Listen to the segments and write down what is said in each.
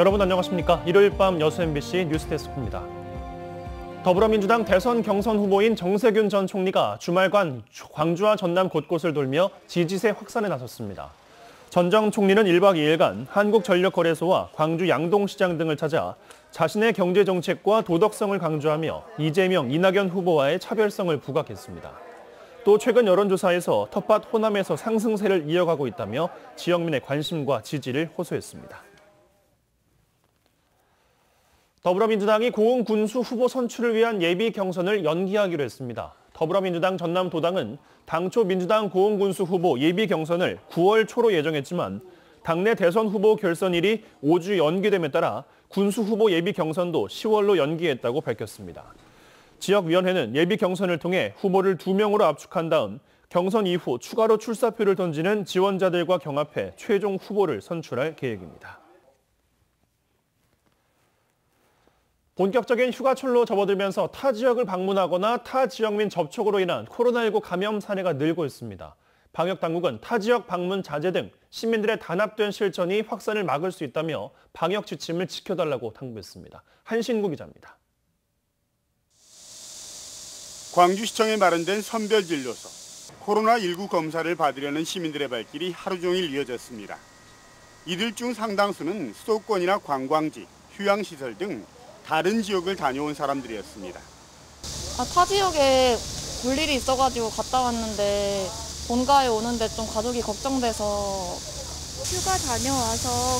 여러분 안녕하십니까? 일요일 밤 여수 MBC 뉴스데스크입니다. 더불어민주당 대선 경선 후보인 정세균 전 총리가 주말간 광주와 전남 곳곳을 돌며 지지세 확산에 나섰습니다. 전 전 총리는 1박 2일간 한국전력거래소와 광주 양동시장 등을 찾아 자신의 경제정책과 도덕성을 강조하며 이재명, 이낙연 후보와의 차별성을 부각했습니다. 또 최근 여론조사에서 텃밭 호남에서 상승세를 이어가고 있다며 지역민의 관심과 지지를 호소했습니다. 더불어민주당이 고흥 군수 후보 선출을 위한 예비 경선을 연기하기로 했습니다. 더불어민주당 전남도당은 당초 민주당 고흥 군수 후보 예비 경선을 9월 초로 예정했지만 당내 대선 후보 결선일이 5주 연기됨에 따라 군수 후보 예비 경선도 10월로 연기했다고 밝혔습니다. 지역위원회는 예비 경선을 통해 후보를 2명으로 압축한 다음 경선 이후 추가로 출사표를 던지는 지원자들과 경합해 최종 후보를 선출할 계획입니다. 본격적인 휴가철로 접어들면서 타 지역을 방문하거나 타 지역민 접촉으로 인한 코로나19 감염 사례가 늘고 있습니다. 방역당국은 타 지역 방문 자제 등 시민들의 단합된 실천이 확산을 막을 수 있다며 방역 지침을 지켜달라고 당부했습니다. 한신구 기자입니다. 광주시청에 마련된 선별진료소. 코로나19 검사를 받으려는 시민들의 발길이 하루 종일 이어졌습니다. 이들 중 상당수는 수도권이나 관광지, 휴양시설 등 다른 지역을 다녀온 사람들이었습니다. 타 지역에 볼 일이 있어가지고 갔다 왔는데 본가에 오는데 좀 가족이 걱정돼서 휴가 다녀와서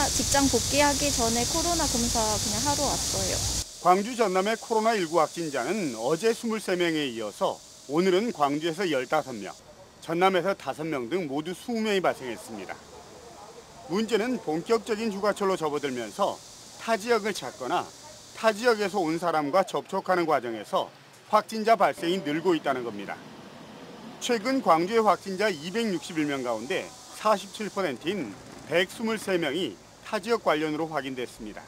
직장 복귀하기 전에 코로나 검사 그냥 하러 왔어요. 광주 전남의 코로나19 확진자는 어제 23명에 이어서 오늘은 광주에서 15명, 전남에서 5명 등 모두 20명이 발생했습니다. 문제는 본격적인 휴가철로 접어들면서 타 지역을 찾거나 타 지역에서 온 사람과 접촉하는 과정에서 확진자 발생이 늘고 있다는 겁니다. 최근 광주의 확진자 261명 가운데 47%인 123명이 타 지역 관련으로 확인됐습니다.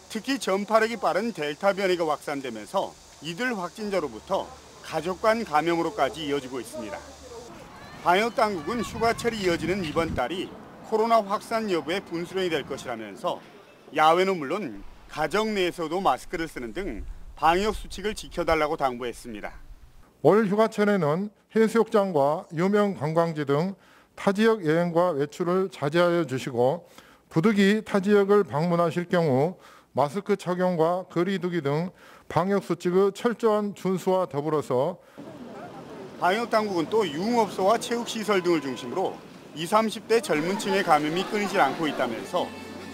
특히 전파력이 빠른 델타 변이가 확산되면서 이들 확진자로부터 가족 간 감염으로까지 이어지고 있습니다. 방역당국은 휴가철이 이어지는 이번 달이 코로나 확산 여부의 분수령이 될 것이라면서 야외는 물론 가정 내에서도 마스크를 쓰는 등 방역 수칙을 지켜달라고 당부했습니다. 올 휴가철에는 해수욕장과 유명 관광지 등 타 지역 여행과 외출을 자제하여 주시고 부득이 타 지역을 방문하실 경우 마스크 착용과 거리 두기 등 방역 수칙의 철저한 준수와 더불어서 방역당국은 또 유흥업소와 체육시설 등을 중심으로 20, 30대 젊은 층의 감염이 끊이질 않고 있다면서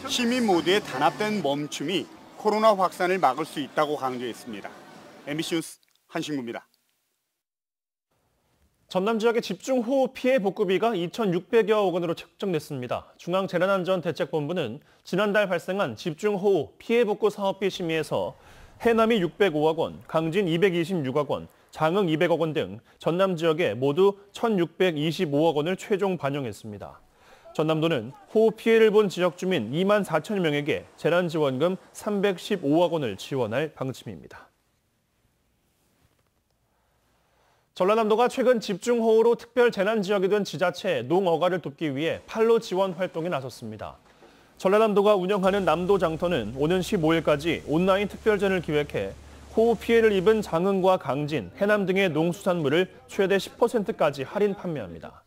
시민 모두의 단합된 멈춤이 코로나 확산을 막을 수 있다고 강조했습니다. MBC 뉴스 한신구입니다. 전남 지역의 집중호우 피해 복구비가 2,600여억 원으로 책정됐습니다. 중앙재난안전대책본부는 지난달 발생한 집중호우 피해 복구 사업비 심의에서 해남이 605억 원, 강진 226억 원, 장흥 200억 원 등 전남 지역에 모두 1,625억 원을 최종 반영했습니다. 전남도는 호우 피해를 본 지역 주민 2만 4천 명에게 재난지원금 315억 원을 지원할 방침입니다. 전라남도가 최근 집중호우로 특별 재난지역이 된 지자체 농어가를 돕기 위해 판로 지원 활동에 나섰습니다. 전라남도가 운영하는 남도장터는 오는 15일까지 온라인 특별전을 기획해 호우 피해를 입은 장흥과 강진, 해남 등의 농수산물을 최대 10%까지 할인 판매합니다.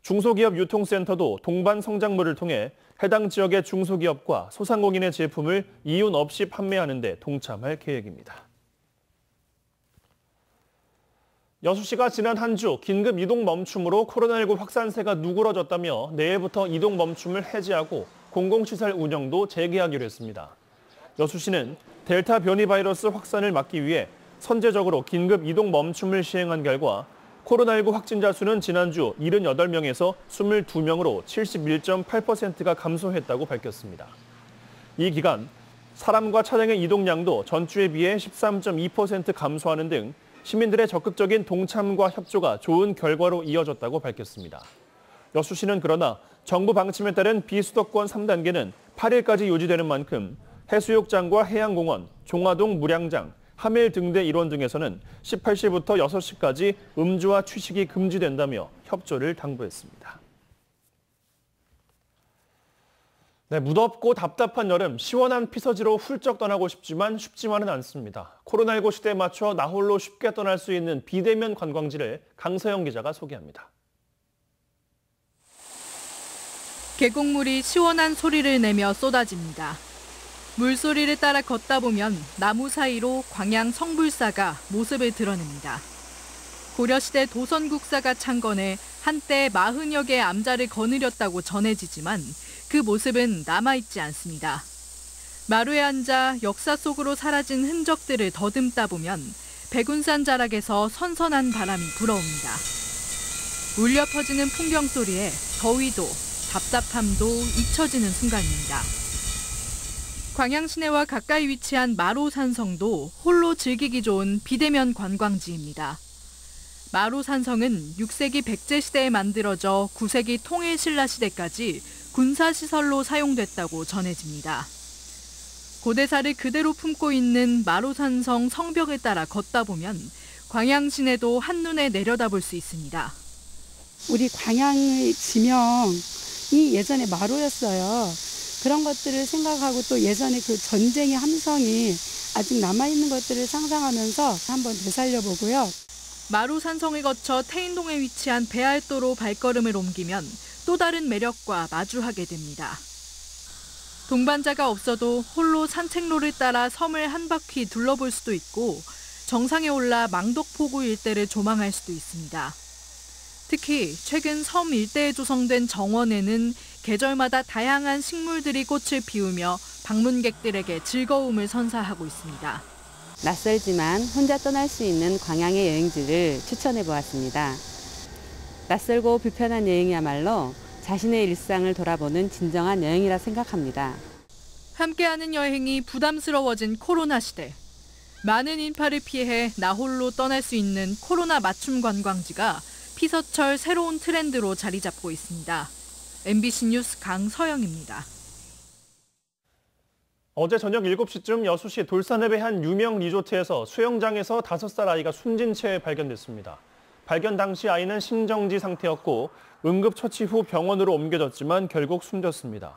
중소기업 유통센터도 동반 성장물을 통해 해당 지역의 중소기업과 소상공인의 제품을 이윤 없이 판매하는 데 동참할 계획입니다. 여수시가 지난 한 주 긴급 이동 멈춤으로 코로나19 확산세가 누그러졌다며 내일부터 이동 멈춤을 해제하고 공공시설 운영도 재개하기로 했습니다. 여수시는 델타 변이 바이러스 확산을 막기 위해 선제적으로 긴급 이동 멈춤을 시행한 결과 코로나19 확진자 수는 지난주 78명에서 22명으로 71.8%가 감소했다고 밝혔습니다. 이 기간 사람과 차량의 이동량도 전주에 비해 13.2% 감소하는 등 시민들의 적극적인 동참과 협조가 좋은 결과로 이어졌다고 밝혔습니다. 여수시는 그러나 정부 방침에 따른 비수도권 3단계는 8일까지 유지되는 만큼 해수욕장과 해양공원, 종화동 무량장, 하멜 등대 일원 등에서는 18시부터 6시까지 음주와 취식이 금지된다며 협조를 당부했습니다. 네, 무덥고 답답한 여름, 시원한 피서지로 훌쩍 떠나고 싶지만은 않습니다. 코로나19 시대에 맞춰 나홀로 쉽게 떠날 수 있는 비대면 관광지를 강서영 기자가 소개합니다. 계곡물이 시원한 소리를 내며 쏟아집니다. 물소리를 따라 걷다 보면 나무 사이로 광양 성불사가 모습을 드러냅니다. 고려시대 도선국사가 창건해 한때 40여 개의 암자를 거느렸다고 전해지지만 그 모습은 남아있지 않습니다. 마루에 앉아 역사 속으로 사라진 흔적들을 더듬다 보면 백운산 자락에서 선선한 바람이 불어옵니다. 울려 퍼지는 풍경 소리에 더위도 답답함도 잊혀지는 순간입니다. 광양 시내와 가까이 위치한 마로산성도 홀로 즐기기 좋은 비대면 관광지입니다. 마로산성은 6세기 백제 시대에 만들어져 9세기 통일신라 시대까지 군사시설로 사용됐다고 전해집니다. 고대사를 그대로 품고 있는 마로산성 성벽을 따라 걷다 보면 광양 시내도 한눈에 내려다볼 수 있습니다. 우리 광양의 지명이 예전에 마로였어요. 그런 것들을 생각하고 또 예전에 그 전쟁의 함성이 아직 남아있는 것들을 상상하면서 한번 되살려보고요. 마로산성을 거쳐 태인동에 위치한 배알도로 발걸음을 옮기면 또 다른 매력과 마주하게 됩니다. 동반자가 없어도 홀로 산책로를 따라 섬을 한 바퀴 둘러볼 수도 있고 정상에 올라 망덕포구 일대를 조망할 수도 있습니다. 특히 최근 섬 일대에 조성된 정원에는 계절마다 다양한 식물들이 꽃을 피우며 방문객들에게 즐거움을 선사하고 있습니다. 낯설지만 혼자 떠날 수 있는 광양의 여행지를 추천해 보았습니다. 낯설고 불편한 여행이야말로 자신의 일상을 돌아보는 진정한 여행이라 생각합니다. 함께하는 여행이 부담스러워진 코로나 시대. 많은 인파를 피해 나홀로 떠날 수 있는 코로나 맞춤 관광지가 피서철 새로운 트렌드로 자리 잡고 있습니다. MBC 뉴스 강서영입니다. 어제 저녁 7시쯤 여수시 돌산읍의 한 유명 리조트에서 수영장에서 5살 아이가 숨진 채 발견됐습니다. 발견 당시 아이는 심정지 상태였고 응급처치 후 병원으로 옮겨졌지만 결국 숨졌습니다.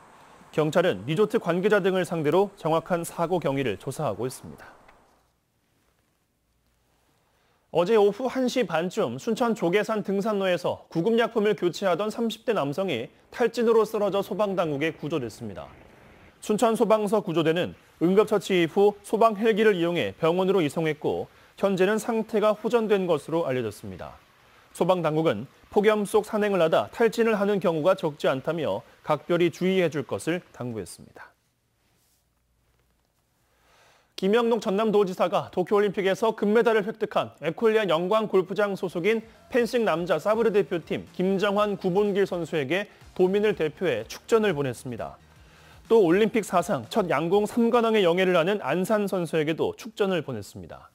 경찰은 리조트 관계자 등을 상대로 정확한 사고 경위를 조사하고 있습니다. 어제 오후 1시 반쯤 순천 조계산 등산로에서 구급약품을 교체하던 30대 남성이 탈진으로 쓰러져 소방당국에 구조됐습니다. 순천 소방서 구조대는 응급처치 이후 소방 헬기를 이용해 병원으로 이송했고 현재는 상태가 호전된 것으로 알려졌습니다. 소방당국은 폭염 속 산행을 하다 탈진을 하는 경우가 적지 않다며 각별히 주의해 줄 것을 당부했습니다. 김영록 전남도지사가 도쿄올림픽에서 금메달을 획득한 에콜리아 영광 골프장 소속인 펜싱 남자 사브르 대표팀 김정환 구본길 선수에게 도민을 대표해 축전을 보냈습니다. 또 올림픽 사상 첫 양궁 3관왕의 영예를 아는 안산 선수에게도 축전을 보냈습니다.